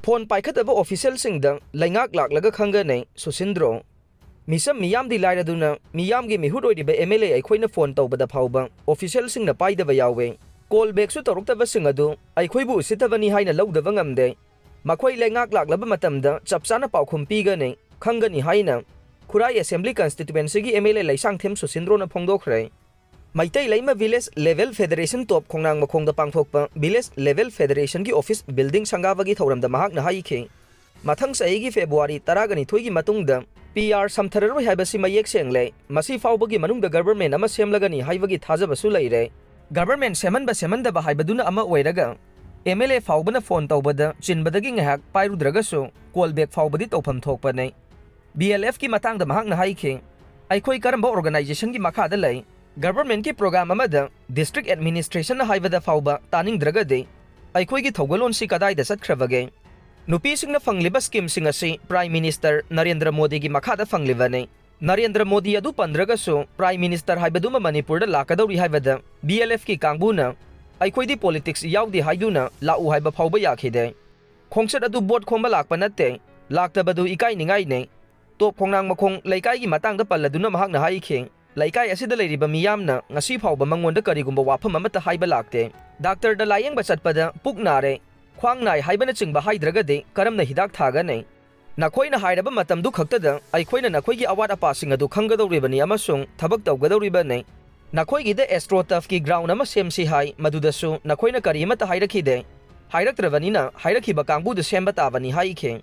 phone पाइखत्तबा ऑफिशियलसिंगदा लेंगाक लाक्लागा खंगनी सुसिंद्रो मिसम मियामदी लाइरदुना मियामगी मिहुद ओइदिबा एमएलए अखोइना फोन तौबदा फाउबा ऑफिशियलसिंगना पाइदबा यावे कॉल बैकसु तौरक्तबसिंग अदु अखोइबु उसितबनी हाइना लौदबा ngamde मखोइ लेंगाक लाक्लबा मतमदा चपचाना पाउखुम पीगने खंगनी हाइना Khurai assembly constituency MLA Laisangthem सुसिंद्रोना फोंदोखरे मैतै लैमा विलेज लेवल फेडरेशन टॉप खोंगनांग मखोंगदा पांगथोकपा विलेज लेवल फेडरेशन की ऑफिस बिल्डिंग संगाबगी थौरमदा महाकना हाइखे मथंग सहीगी फेब्रुवारी 12 की मतुंगदा पीआर समथररोय हाइबसी मयेक सेंगले मसी फाउबगी मनुंगदा गवर्नमेंट अमा सेमलगनी हाइबगी थाजबसु लैरे गवर्नमेंट सेमनदबा हाइबदुना अमा ओइरगा एमएलए फाउबना फोन तौबदा चिनबदगी ngahak पाइरुद्रगसु कॉल बैक फाउबदी तौफम थोकपने बीएलएफ की मतंगदा महाकना हाइखे अखोइ करंबा ऑर्गेनाइजेशन की मखादा लै गवर्नमेंट की प्रोग्राम अमदा डिस्ट्रिक्ट एडमिनिस्ट्रेशन हाइबदा फाउबा तानिंगद्रगदे अखोइगी थौगलोनसी कदाइदा चटख्रबगे नुपीसिंगना फंगलिबा स्कीमसिंग असि प्राइम मिनिस्टर नरेंद्र मोदी की मखादा फंगलिबने नरेंद्र मोदी अदु पंद्रगसु प्राइम मिनिस्टर हाइबदुमा मणिपुरदा लाकदौरी हाइबदा बीएलएफ की कांगबुना अखोइदी पॉलिटिक्स याउदी हाइदुना लाउ हाइबा फाउबा याखिदे खोंगसद अदु boat खोंबा Lakpa नत्ते लाक्तबदु इकाइनिंगाइने top खोंगनांग मखोंग लैकाइगी मतंगदा पल्लदुना महाकना हाइखे लैकाई असिदा लैरिबा मियामना ngasi फाउबा मंगोंदा करिगुंबा वाफम अमता हाइबा लाक्ते doctor दा लायेंगबा चटपदा पुक नारे ख्वांग नाय हाइबना चिंगबा हाइद्रगदे करमना हिदाक थागने नखोइना हाइरबा मतमदु खक्तदा अखोइना नखोइगी अवाद अपासिंग अदु खंगदौरिबनी अमसुंग थबक तौगदौरिबने नखोइगिदा एस्ट्रोटफ की ग्राउंड अमा सेमसी हाइ मदुदसु नखोइना करिमता हाइरखिदे हाइरक्त्रबनिना हाइरखिबा कांगबुदु सेमबा ताबनी हाइखे